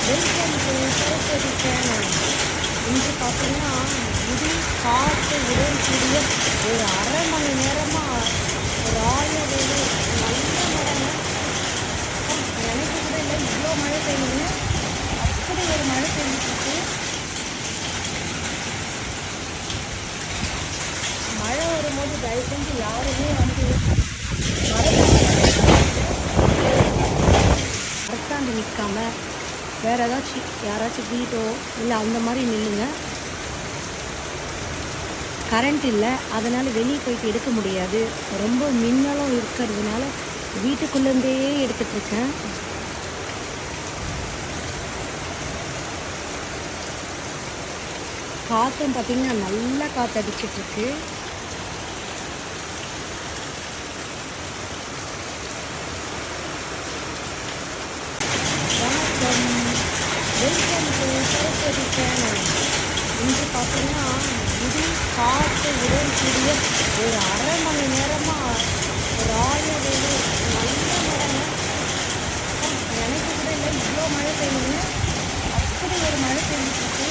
Welcome to Saraswati channel. இன்று பார்த்தீங்கன்னா காற்று உடன் கூடிய ஒரு அரை மணி நேரமாக ராயவேலு நல்ல மழைங்க. நினைக்க கூட இல்லை இவ்வளோ மழை பெய்யுங்க. அப்படி ஒரு மழை பெய்ஞ்சிட்டு மழை வரும்போது தயவு செஞ்சு யாருமே அரசாண்டு நிற்காம வேறு யாராச்சும் வீட்டோ இல்லை அந்த மாதிரி நில்லுங்க. கரண்ட் இல்லை, அதனால் வெளியே போயிட்டு எடுக்க முடியாது. ரொம்ப மின்னலும் இருக்கிறதுனால வீட்டுக்குள்ளேருந்தே எடுத்துட்ருக்கேன். காற்றும் பார்த்திங்கன்னா நல்லா காற்று அடிச்சிட்ருக்கு. Welcome to Saraswati channel. இன்று பார்த்தீங்கன்னா காற்று உடன் கூடிய ஒரு அரை மணி நேரமாக ராயவேலு நல்ல மழைங்க. நினைக்க கூட இல்லை இவ்வளோ மழை பெய்யுங்க. அப்படி ஒரு மழை பெய்ஞ்சிட்டு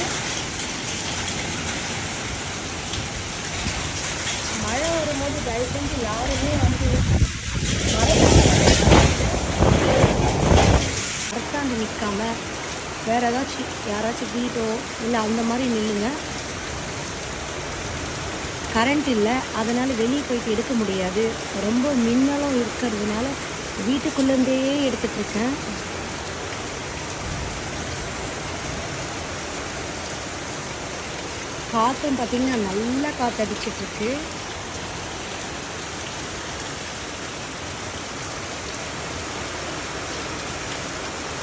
மழை வரும்போது தயவு செஞ்சு யாருமே அரசாண்டு நிற்காம வேறு யாராச்சும் வீட்டோ இல்லை அந்த மாதிரி நில்லுங்க. கரண்ட் இல்லை, அதனால் வெளியே போயிட்டு எடுக்க முடியாது. ரொம்ப மின்னலும் இருக்கிறதுனால வீட்டுக்குள்ளேருந்தே எடுத்துட்ருக்கேன். காற்றும் பார்த்திங்கன்னா நல்லா காற்று அடிச்சிட்ருக்கு.